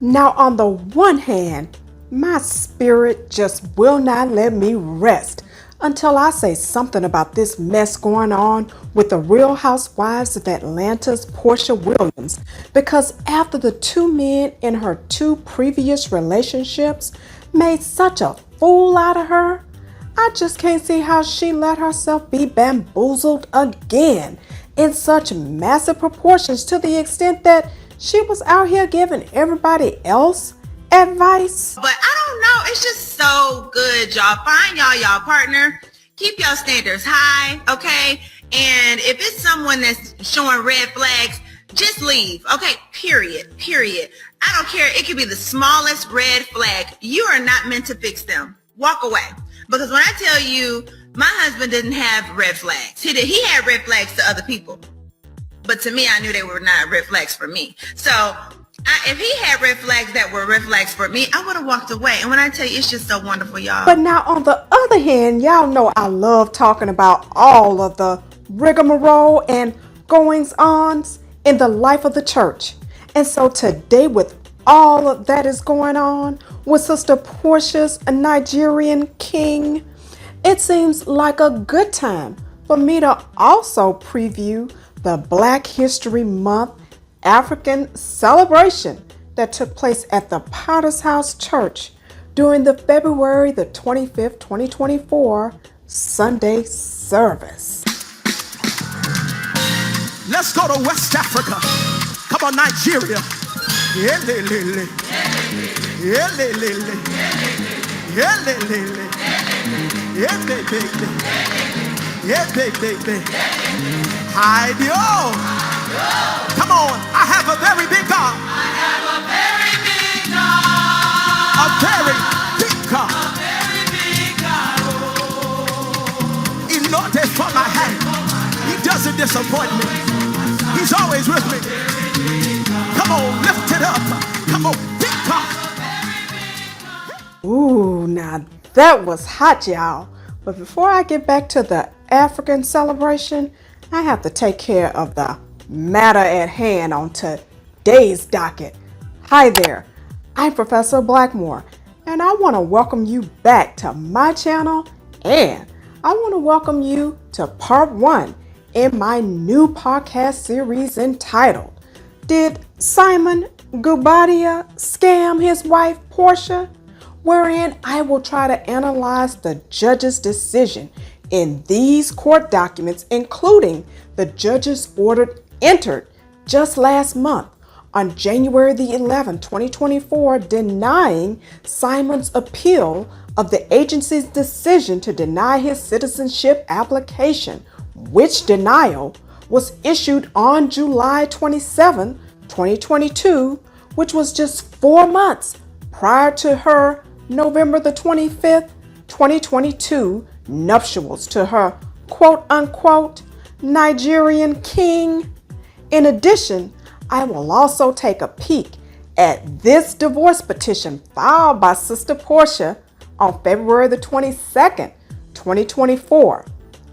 Now, on the one hand, my spirit just will not let me rest until I say something about this mess going on with the Real Housewives of Atlanta's Porsha Williams, because after the two men in her two previous relationships made such a fool out of her, I just can't see how she let herself be bamboozled again in such massive proportions, to the extent that she was out here giving everybody else advice. But I don't know. It's just so good, y'all. Find y'all partner. Keep y'all standards high, okay? And if it's someone that's showing red flags, just leave, okay? Period. I don't care. It could be the smallest red flag. You are not meant to fix them. Walk away. Because when I tell you, my husband didn't have red flags. He had red flags to other people. But to me, I knew they were not red flags for me. So if he had red flags that were red flags for me, I would have walked away. And when I tell you, it's just so wonderful, y'all. But now, on the other hand, y'all know I love talking about all of the rigmarole and goings-ons in the life of the church. And so today, with all of that is going on with Sister Porsha's Nigerian king, it seems like a good time for me to also preview the Black History Month African celebration that took place at the Potter's House Church during the February the 25th, 2024 Sunday service. Let's go to West Africa. Come on, Nigeria. Come on, I have a very big God. A very big God. He not there for my hand. He doesn't disappoint me. He's always with me. Come on, lift it up. Come on, big God. Ooh, now that was hot, y'all. But before I get back to the African celebration, I have to take care of the matter at hand on today's docket. Hi there, I'm Professor Blackmore, and I want to welcome you back to my channel, and I want to welcome you to part 1 in my new podcast series entitled, Did Simon Guobadia Scam His Wife Porsha? Wherein I will try to analyze the judge's decision in these court documents, including the judge's order entered just last month on January the 11th, 2024, denying Simon's appeal of the agency's decision to deny his citizenship application, which denial was issued on July 27, 2022, which was just 4 months prior to her November the 25th, 2022 nuptials to her quote-unquote Nigerian king. In addition, I will also take a peek at this divorce petition filed by Sister Porsha on February the 22nd, 2024.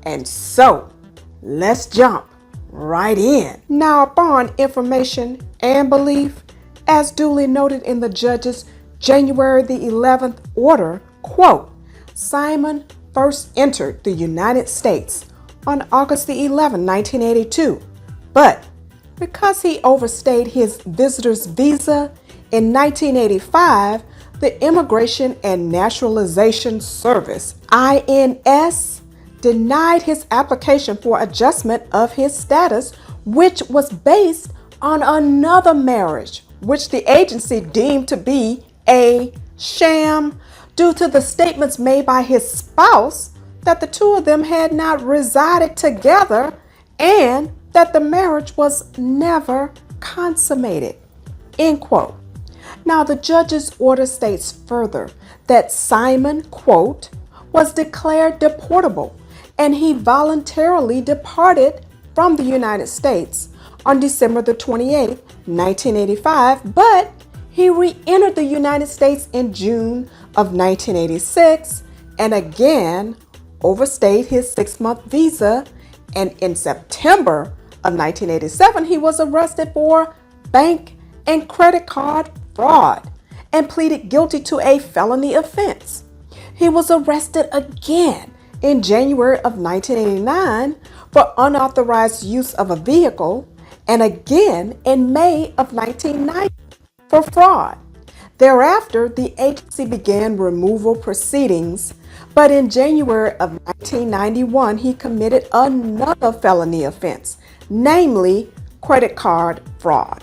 And so, let's jump right in. Now, upon information and belief, as duly noted in the judge's January the 11th order, quote, Simon first entered the United States on August the 11th, 1982, but because he overstayed his visitor's visa in 1985, the Immigration and Naturalization Service, INS, denied his application for adjustment of his status, which was based on another marriage, which the agency deemed to be a sham due to the statements made by his spouse that the two of them had not resided together and that the marriage was never consummated, end quote. Now, the judge's order states further that Simon, quote, was declared deportable and he voluntarily departed from the United States on December the 28th, 1985, but he re-entered the United States in June of 1986 and again overstayed his 6-month visa, and in September of 1987 he was arrested for bank and credit card fraud and pleaded guilty to a felony offense. He was arrested again in January of 1989 for unauthorized use of a vehicle and again in May of 1990 for fraud. Thereafter, the agency began removal proceedings, but in January of 1991, he committed another felony offense, namely credit card fraud.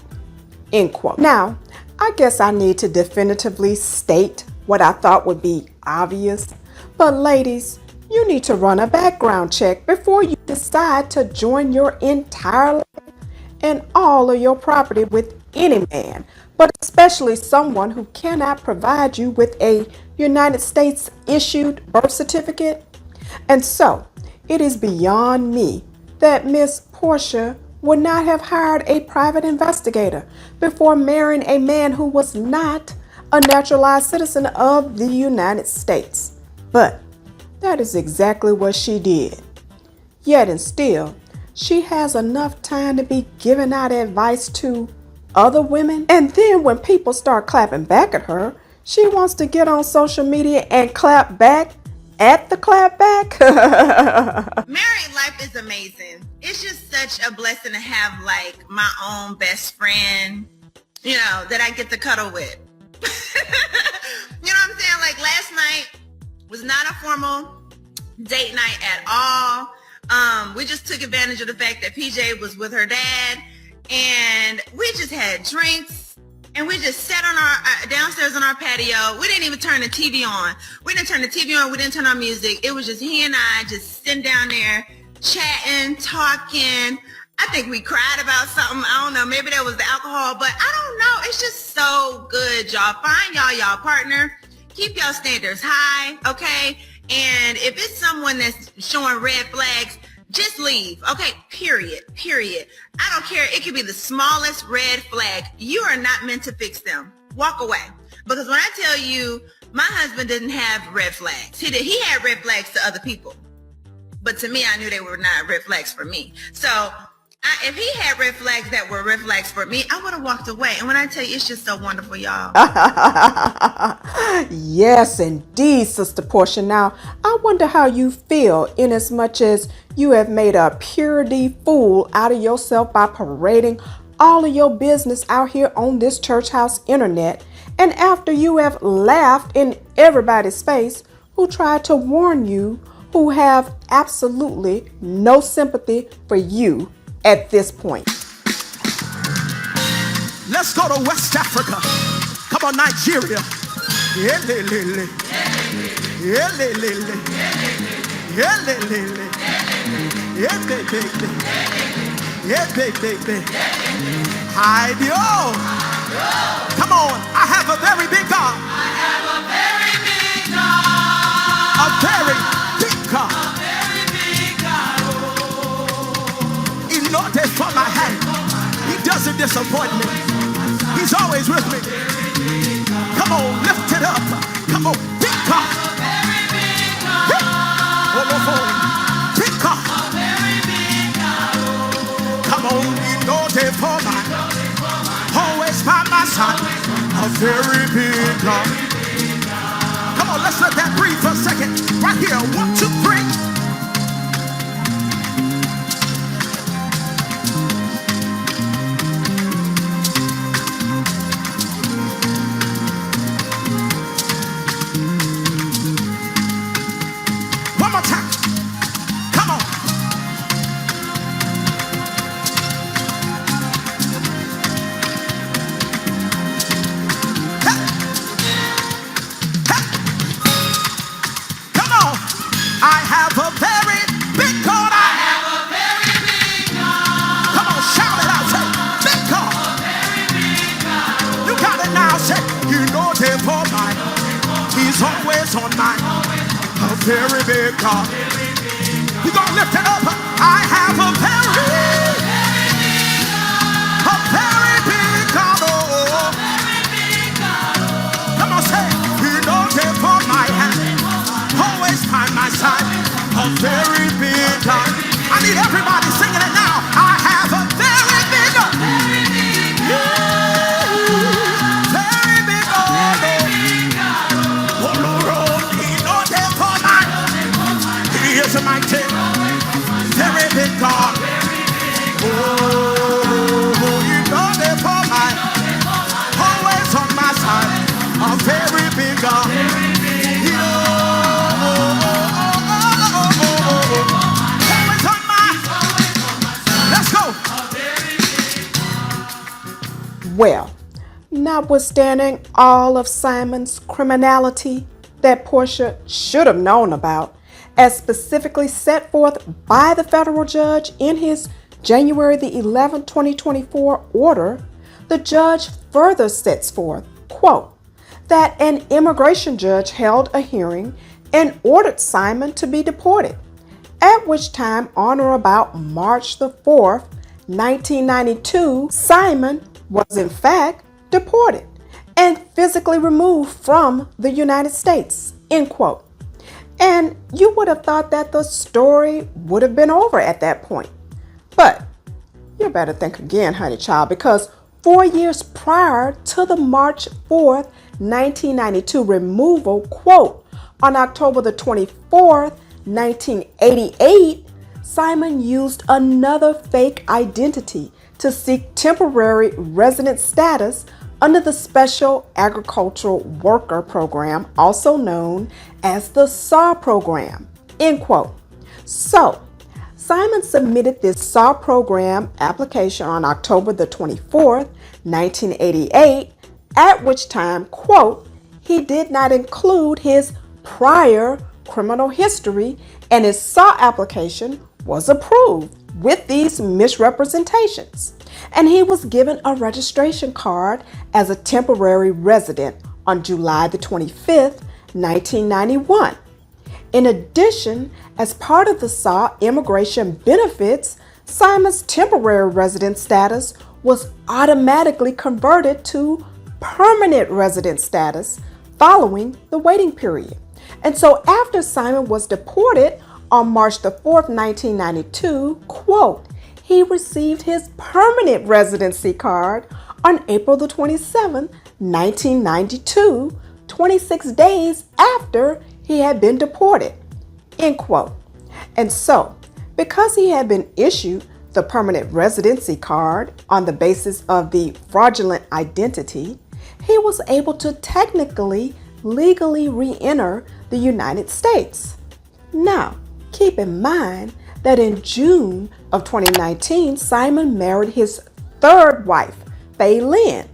End quote. Now, I guess I need to definitively state what I thought would be obvious, but ladies, you need to run a background check before you decide to join your entire life and all of your property with any man, but especially someone who cannot provide you with a United States issued birth certificate. And so, it is beyond me that Miss Porsha would not have hired a private investigator before marrying a man who was not a naturalized citizen of the United States. But that is exactly what she did. Yet and still, she has enough time to be giving out advice to other women. And then when people start clapping back at her, she wants to get on social media and clap back at the clap back. Married life is amazing. It's just such a blessing to have like my own best friend, that I get to cuddle with. You know what I'm saying? Like last night was not a formal date night at all. We just took advantage of the fact that PJ was with her dad, and we just had drinks, and we just sat on our downstairs on our patio. We didn't even turn the TV on. We didn't turn the TV on. We didn't turn on music. It was just he and I just sitting down there, chatting, talking. I think we cried about something. I don't know. Maybe that was the alcohol, but I don't know. It's just so good, y'all. Find y'all partner. Keep y'all standards high, okay? And if it's someone that's showing red flags, just leave. Okay, period. I don't care. It could be the smallest red flag. You are not meant to fix them. Walk away. Because when I tell you, my husband didn't have red flags. He had red flags to other people. But to me, I knew they were not red flags for me. So if he had red flags that were red flags for me, I would have walked away. And when I tell you, it's just so wonderful, y'all. Yes, indeed, Sister Porsha. Now, I wonder how you feel in as much as you have made a purity fool out of yourself by parading all of your business out here on this church house internet. And after you have laughed in everybody's face who tried to warn you, who have absolutely no sympathy for you at this point. Let's go to West Africa. Come on, Nigeria. Yelelele. Yelelele. Yelelele. Yelelele. Yelelele. Hi-yo. Come on, I have a very big God. I have a very big God. A very big God. A very big God. He knows it from my hand. He doesn't disappoint me. He's always with me. Come on, lift it up. Come on, big God. A very big God. Big God. A very big God. Come on, he knows it for my hand. Always by my side. A very big God. Come on, let's let that breathe for a second. Right here, 1, 2, 3. One more time. Come on. Hey. Hey. Come on. I have a very big God. I have a very big God. Come on, shout it out. Say, big God. A very big God. You got it now. Say, you know it for mine. He's always on mine. A very big God. We're going to lift it up. I have a very big God. Oh. Come on, say, he knows it for my hand. Always by my side. A very big God. I need everybody singing it now. I have a very big God. Yeah. Very God. Always on my. Let's go. Well, notwithstanding all of Simon's criminality that Porsha should have known about, as specifically set forth by the federal judge in his January the 11th, 2024 order, the judge further sets forth, quote, that an immigration judge held a hearing and ordered Simon to be deported, at which time on or about March the 4th, 1992, Simon was in fact deported and physically removed from the United States, end quote. And you would have thought that the story would have been over at that point. But you better think again, honey child, because 4 years prior to the March 4th, 1992 removal, quote, on October the 24th, 1988, Simon used another fake identity to seek temporary resident status under the Special Agricultural Worker Program, also known as the SAW program, end quote. So, Simon submitted this SAW program application on October the 24th, 1988, at which time, quote, he did not include his prior criminal history, and his SAW application was approved with these misrepresentations. And he was given a registration card as a temporary resident on July the 25th, 1991. In addition, as part of the SAW immigration benefits, Simon's temporary resident status was automatically converted to permanent resident status following the waiting period. And so after Simon was deported on March the 4th, 1992, quote, he received his permanent residency card on April the 27th, 1992, 26 days after he had been deported, end quote. And so, because he had been issued the permanent residency card on the basis of the fraudulent identity, he was able to technically, legally re-enter the United States. Now, keep in mind that in June of 2019, Simon married his third wife, Falynn.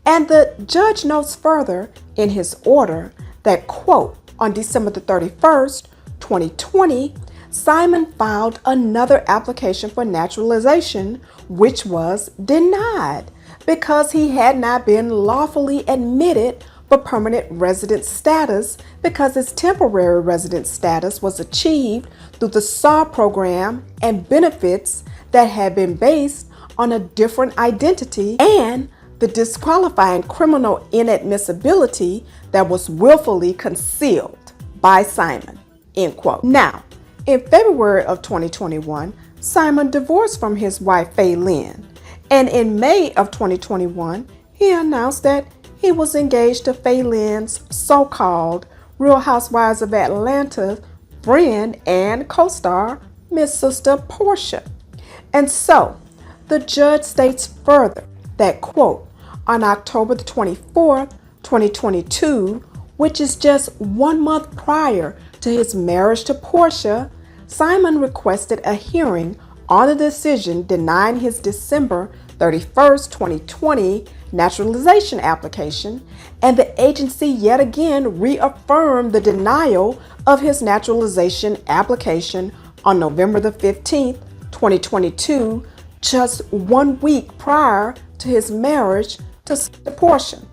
And the judge notes further in his order that, quote, on December the 31st, 2020, Simon filed another application for naturalization, which was denied because he had not been lawfully admitted for permanent resident status because his temporary resident status was achieved through the SAW program and benefits that had been based on a different identity and the disqualifying criminal inadmissibility that was willfully concealed by Simon, end quote. Now, in February of 2021, Simon divorced from his wife, Falynn, and in May of 2021, he announced that he was engaged to Falynn's so-called Real Housewives of Atlanta friend and co-star, Miss Sister Porsha. And so, the judge states further that, quote, on October the 24th, 2022, which is just 1 month prior to his marriage to Porsha, Simon requested a hearing on the decision denying his December 31st, 2020 naturalization application, and the agency yet again reaffirmed the denial of his naturalization application on November the 15th, 2022, just 1 week prior to his marriage to Porsha.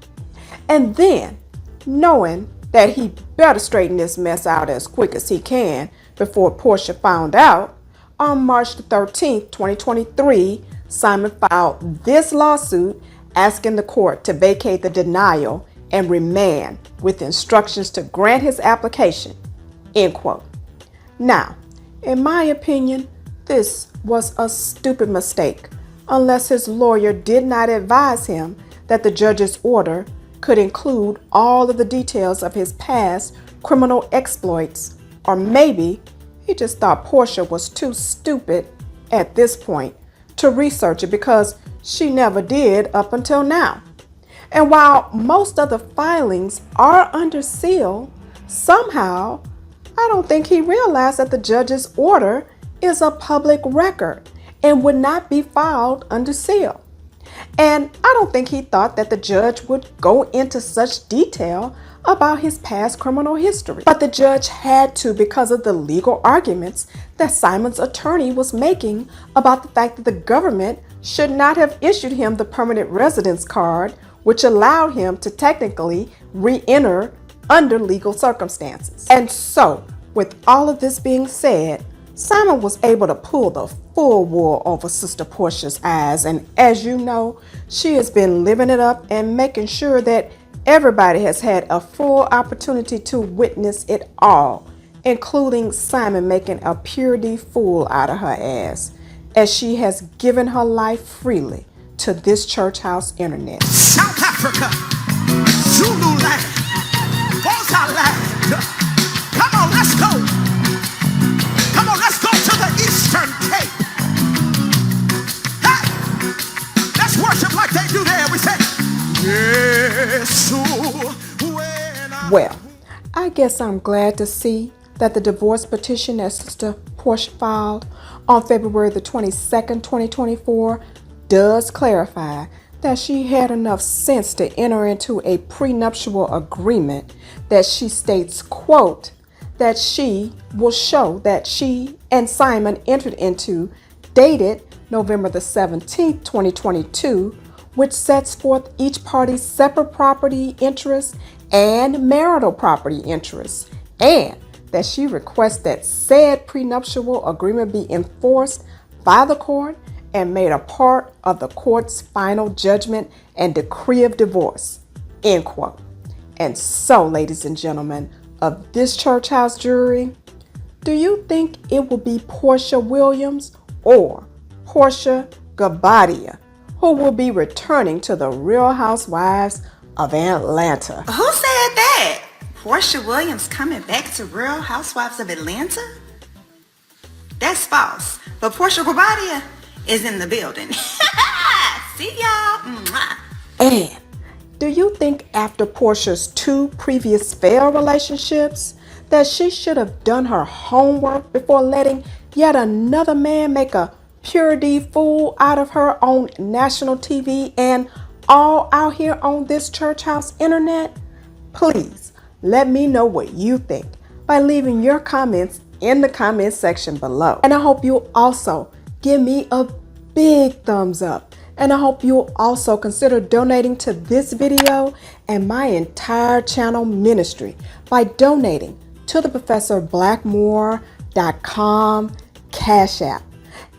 And then, knowing that he better straighten this mess out as quick as he can before Porsha found out, on March the 13th, 2023, Simon filed this lawsuit asking the court to vacate the denial and remand with instructions to grant his application, end quote. Now, in my opinion, this was a stupid mistake, unless his lawyer did not advise him that the judge's order could include all of the details of his past criminal exploits, or maybe he just thought Porsha was too stupid at this point to research it because she never did up until now. And while most of the filings are under seal, somehow I don't think he realized that the judge's order is a public record and would not be filed under seal. And I don't think he thought that the judge would go into such detail about his past criminal history. But the judge had to because of the legal arguments that Simon's attorney was making about the fact that the government should not have issued him the permanent residence card, which allowed him to technically re-enter under legal circumstances. And so, with all of this being said, Simon was able to pull the full wool over Sister Porsha's eyes, and as you know, she has been living it up and making sure that everybody has had a full opportunity to witness it all, including Simon making a purity fool out of her ass, as she has given her life freely to this church house internet. South Africa, Zululand, Xhosaland. Come on, let's go. Come on, let's go to the Eastern Cape. Hey, let's worship like they do there. We say, yes, well, I guess I'm glad to see that the divorce petition that Sister Porsha filed on February the 22nd, 2024 does clarify that she had enough sense to enter into a prenuptial agreement that she states, quote, that she will show that she and Simon entered into, dated November the 17th, 2022, which sets forth each party's separate property interests and marital property interests, and that she requests that said prenuptial agreement be enforced by the court and made a part of the court's final judgment and decree of divorce, end quote. And so, ladies and gentlemen of this church house jury, do you think it will be Porsha Williams or Porsha Guobadia who will be returning to the Real Housewives of Atlanta? Who said that? Porsha Williams coming back to Real Housewives of Atlanta? That's false. But Porsha Guobadia is in the building. See y'all. Mwah. And do you think after Porsha's 2 previous failed relationships that she should have done her homework before letting yet another man make a purity fool out of her on national TV and all out here on this church house internet? Please let me know what you think by leaving your comments in the comment section below. And I hope you'll also give me a big thumbs up. And I hope you'll also consider donating to this video and my entire channel ministry by donating to the ProfessorBlackmore.com Cash App.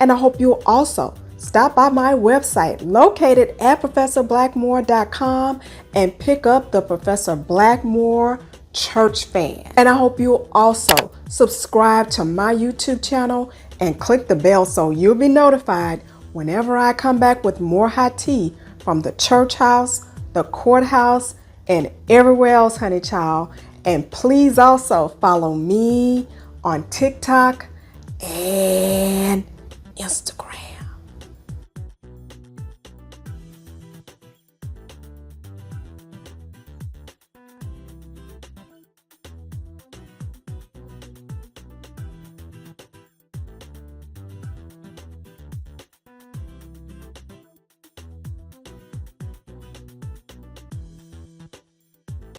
And I hope you'll also stop by my website located at ProfessorBlackmore.com and pick up the Professor Blackmore Church Fan. And I hope you'll also subscribe to my YouTube channel and click the bell so you'll be notified whenever I come back with more hot tea from the church house, the courthouse, and everywhere else, honey child. And please also follow me on TikTok and Instagram.